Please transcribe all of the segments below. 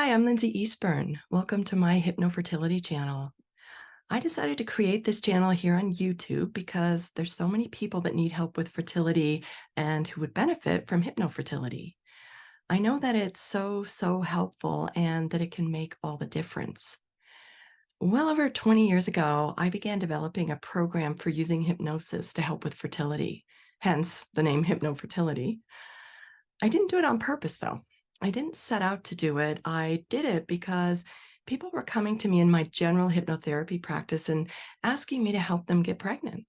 Hi, I'm Lynsi Eastburn. Welcome to my HypnoFertility channel. I decided to create this channel here on YouTube because there's so many people that need help with fertility and who would benefit from HypnoFertility. I know that it's so helpful and that it can make all the difference. Well over 20 years ago, I began developing a program for using hypnosis to help with fertility, hence the name HypnoFertility. I didn't do it on purpose, though. I didn't set out to do it. I did it because people were coming to me in my general hypnotherapy practice and asking me to help them get pregnant.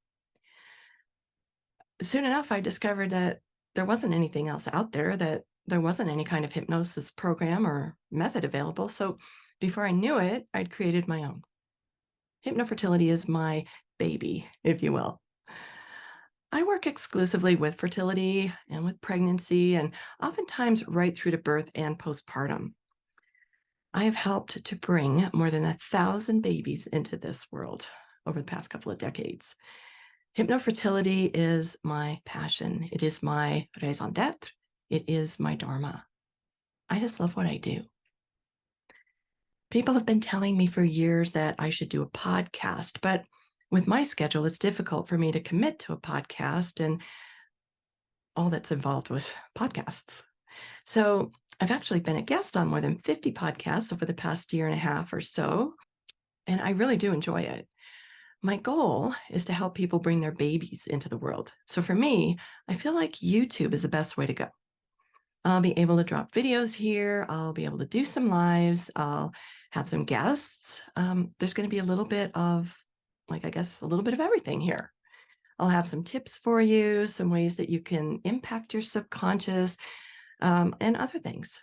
Soon enough, I discovered that there wasn't anything else out there, that there wasn't any kind of hypnosis program or method available. So before I knew it, I'd created my own. HypnoFertility is my baby, if you will. I work exclusively with fertility and with pregnancy, and oftentimes right through to birth and postpartum. I have helped to bring more than 1,000 babies into this world over the past couple of decades. HypnoFertility is my passion. It is my raison d'etre. It is my dharma. I just love what I do. People have been telling me for years that I should do a podcast, but with my schedule, it's difficult for me to commit to a podcast and all that's involved with podcasts. So I've actually been a guest on more than 50 podcasts over the past year and a half or so, and I really do enjoy it. My goal is to help people bring their babies into the world. So for me, I feel like YouTube is the best way to go. I'll be able to drop videos here. I'll be able to do some lives. I'll have some guests. There's going to be a little bit of, a little bit of everything here. I'll have some tips for you, some ways that you can impact your subconscious, and other things.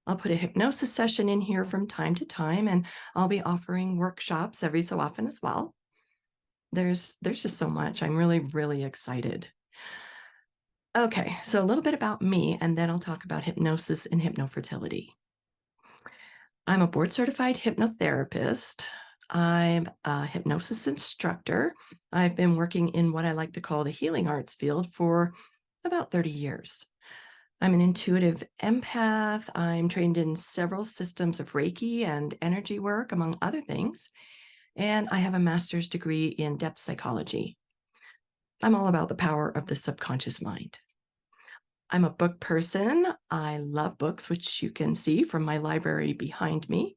I'll put a hypnosis session in here from time to time, and I'll be offering workshops every so often as well. There's just so much. I'm really excited. Okay, so a little bit about me, and then I'll talk about hypnosis and hypnofertility. I'm a board-certified hypnotherapist. I'm a hypnosis instructor. I've been working in what I like to call the healing arts field for about 30 years. I'm an intuitive empath. I'm trained in several systems of Reiki and energy work, among other things. And I have a master's degree in depth psychology. I'm all about the power of the subconscious mind. I'm a book person. I love books, which you can see from my library behind me.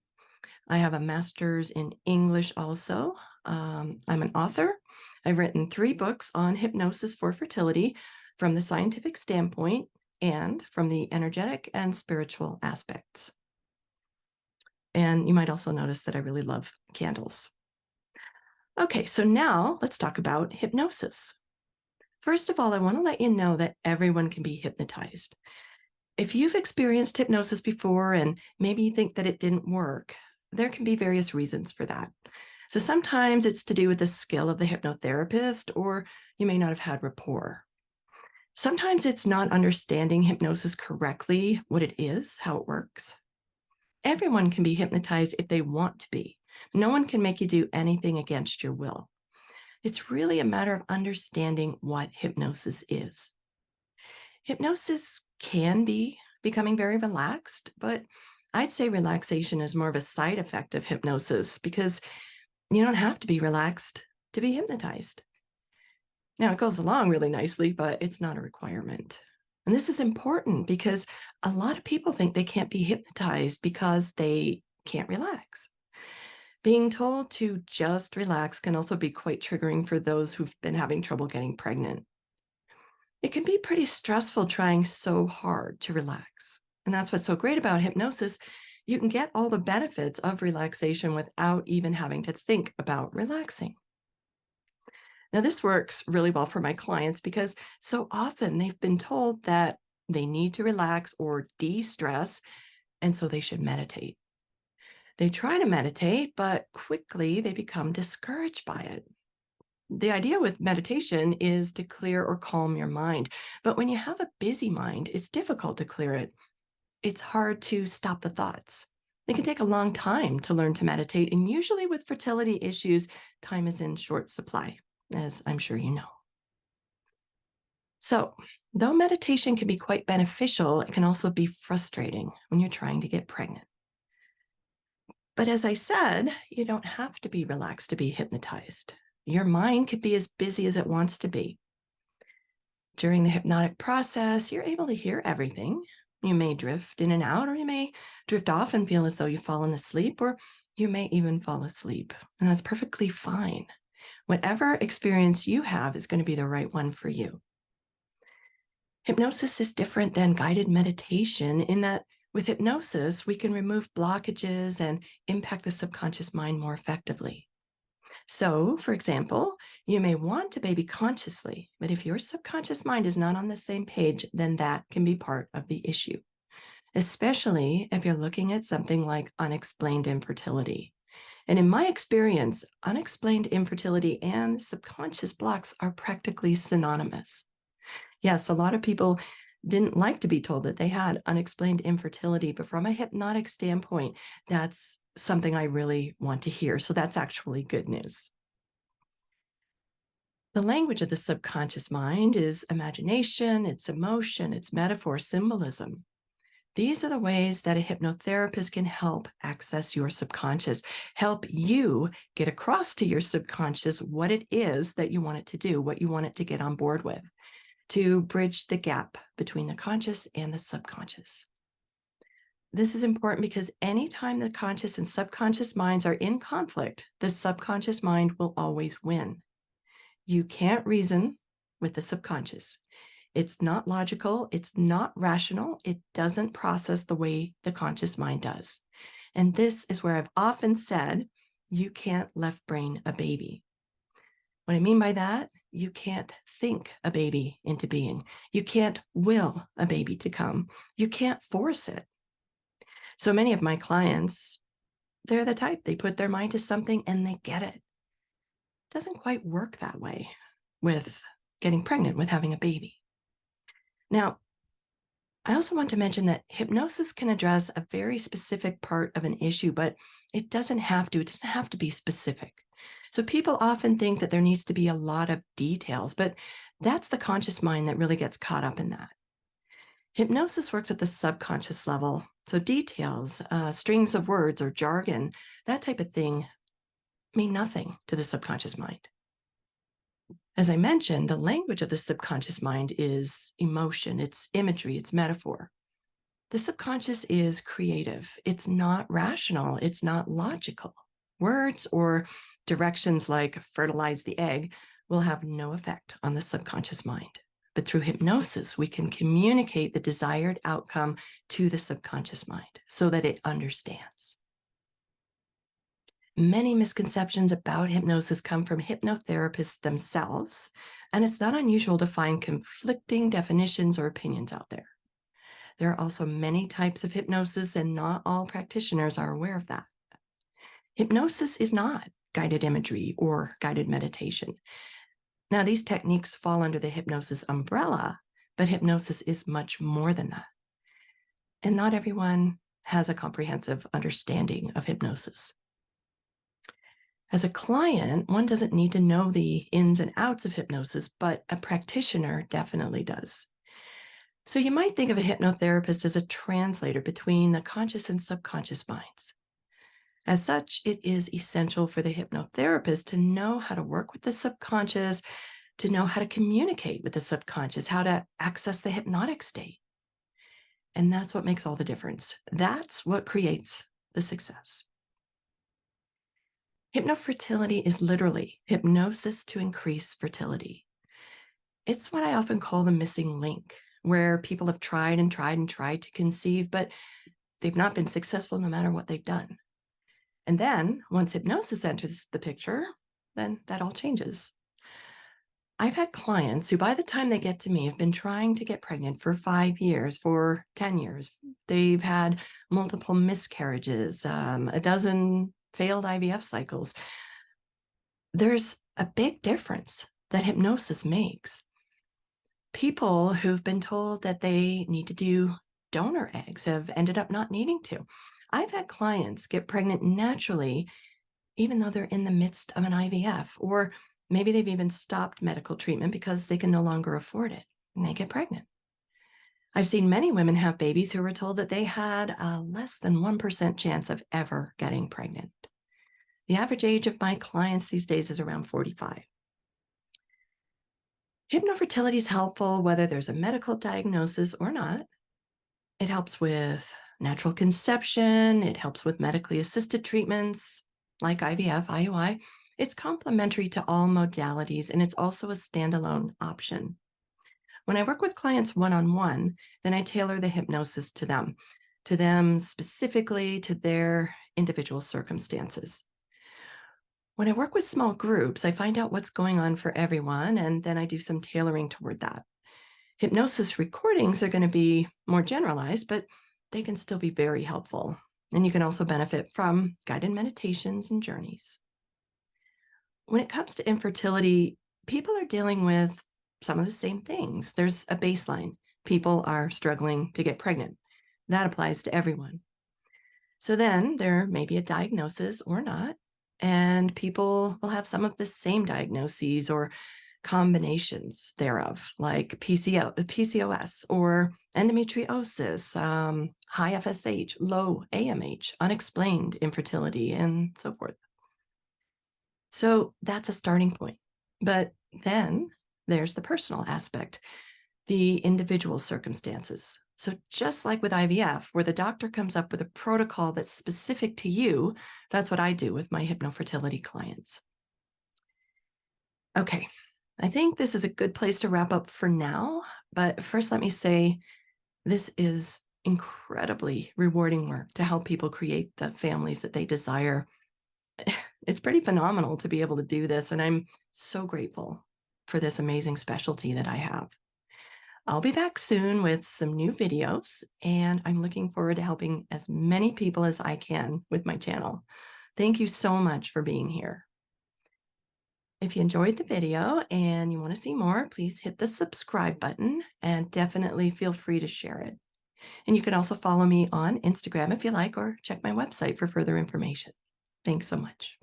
I have a master's in English also. I'm an author. I've written 3 books on hypnosis for fertility from the scientific standpoint and from the energetic and spiritual aspects. And you might also notice that I really love candles. Okay, so now let's talk about hypnosis. First of all, I want to let you know that everyone can be hypnotized. If you've experienced hypnosis before and maybe you think that it didn't work, there can be various reasons for that. So sometimes it's to do with the skill of the hypnotherapist, or you may not have had rapport. Sometimes it's not understanding hypnosis correctly, what it is, how it works. Everyone can be hypnotized if they want to be. No one can make you do anything against your will. It's really a matter of understanding what hypnosis is. Hypnosis can be becoming very relaxed, but I'd say relaxation is more of a side effect of hypnosis because you don't have to be relaxed to be hypnotized. Now, it goes along really nicely, but it's not a requirement. And this is important because a lot of people think they can't be hypnotized because they can't relax. Being told to just relax can also be quite triggering for those who've been having trouble getting pregnant. It can be pretty stressful trying so hard to relax. And that's what's so great about hypnosis. You can get all the benefits of relaxation without even having to think about relaxing. Now, this works really well for my clients because so often they've been told that they need to relax or de-stress, and so they should meditate. They try to meditate, but quickly they become discouraged by it. The idea with meditation is to clear or calm your mind. But when you have a busy mind, it's difficult to clear it. It's hard to stop the thoughts. It can take a long time to learn to meditate, and usually with fertility issues, time is in short supply, as I'm sure you know. So, though meditation can be quite beneficial, it can also be frustrating when you're trying to get pregnant. But as I said, you don't have to be relaxed to be hypnotized. Your mind could be as busy as it wants to be. During the hypnotic process, you're able to hear everything. You may drift in and out, or you may drift off and feel as though you've fallen asleep, or you may even fall asleep. And that's perfectly fine. Whatever experience you have is going to be the right one for you. Hypnosis is different than guided meditation in that with hypnosis, we can remove blockages and impact the subconscious mind more effectively. So, for example, you may want to baby consciously, but if your subconscious mind is not on the same page, then that can be part of the issue, especially if you're looking at something like unexplained infertility. And in my experience, unexplained infertility and subconscious blocks are practically synonymous. Yes, a lot of people didn't like to be told that they had unexplained infertility, but from a hypnotic standpoint, that's something I really want to hear. So that's actually good news. The language of the subconscious mind is imagination, it's emotion, it's metaphor, symbolism. These are the ways that a hypnotherapist can help access your subconscious, help you get across to your subconscious what it is that you want it to do, what you want it to get on board with, to bridge the gap between the conscious and the subconscious. This is important because anytime the conscious and subconscious minds are in conflict, the subconscious mind will always win. You can't reason with the subconscious. It's not logical. It's not rational. It doesn't process the way the conscious mind does. And this is where I've often said, you can't left brain a baby. What I mean by that, you can't think a baby into being. You can't will a baby to come. You can't force it. So many of my clients, they're the type, they put their mind to something and they get it. It doesn't quite work that way with getting pregnant, with having a baby. Now, I also want to mention that hypnosis can address a very specific part of an issue, but it doesn't have to be specific. So people often think that there needs to be a lot of details, but that's the conscious mind that really gets caught up in that. Hypnosis works at the subconscious level. So details, strings of words or jargon, that type of thing mean nothing to the subconscious mind. As I mentioned, the language of the subconscious mind is emotion, it's imagery, it's metaphor. The subconscious is creative. It's not rational. It's not logical. Words or directions like fertilize the egg will have no effect on the subconscious mind. But through hypnosis, we can communicate the desired outcome to the subconscious mind so that it understands. Many misconceptions about hypnosis come from hypnotherapists themselves, and it's not unusual to find conflicting definitions or opinions out there. There are also many types of hypnosis, and not all practitioners are aware of that. Hypnosis is not guided imagery or guided meditation. Now, these techniques fall under the hypnosis umbrella, but hypnosis is much more than that. And not everyone has a comprehensive understanding of hypnosis. As a client, one doesn't need to know the ins and outs of hypnosis, but a practitioner definitely does. So you might think of a hypnotherapist as a translator between the conscious and subconscious minds. As such, it is essential for the hypnotherapist to know how to work with the subconscious, to know how to communicate with the subconscious, how to access the hypnotic state. And that's what makes all the difference. That's what creates the success. HypnoFertility is literally hypnosis to increase fertility. It's what I often call the missing link, where people have tried and tried and tried to conceive, but they've not been successful no matter what they've done. And then once hypnosis enters the picture, then that all changes. I've had clients who, by the time they get to me, have been trying to get pregnant for 5 years, for 10 years. They've had multiple miscarriages, a dozen failed IVF cycles. There's a big difference that hypnosis makes. People who've been told that they need to do donor eggs have ended up not needing to. I've had clients get pregnant naturally, even though they're in the midst of an IVF, or maybe they've even stopped medical treatment because they can no longer afford it and they get pregnant. I've seen many women have babies who were told that they had a less than 1% chance of ever getting pregnant. The average age of my clients these days is around 45. HypnoFertility is helpful whether there's a medical diagnosis or not. It helps with natural conception. It helps with medically assisted treatments like IVF, IUI. It's complementary to all modalities, and it's also a standalone option. When I work with clients one-on-one, then I tailor the hypnosis to them specifically, to their individual circumstances. When I work with small groups, I find out what's going on for everyone, and then I do some tailoring toward that. Hypnosis recordings are going to be more generalized, but they can still be very helpful. And you can also benefit from guided meditations and journeys. When it comes to infertility, people are dealing with some of the same things. There's a baseline. People are struggling to get pregnant. That applies to everyone. So then there may be a diagnosis or not, and people will have some of the same diagnoses or combinations thereof, like PCOS or endometriosis, high FSH, low AMH, unexplained infertility, and so forth. So that's a starting point. But then there's the personal aspect, the individual circumstances. So just like with IVF, where the doctor comes up with a protocol that's specific to you, that's what I do with my HypnoFertility clients. Okay, I think this is a good place to wrap up for now. But first, let me say this is incredibly rewarding work to help people create the families that they desire. It's pretty phenomenal to be able to do this, and I'm so grateful for this amazing specialty that I have. I'll be back soon with some new videos, and I'm looking forward to helping as many people as I can with my channel. Thank you so much for being here. If you enjoyed the video and you want to see more, please hit the subscribe button and definitely feel free to share it. And you can also follow me on Instagram if you like, or check my website for further information. Thanks so much.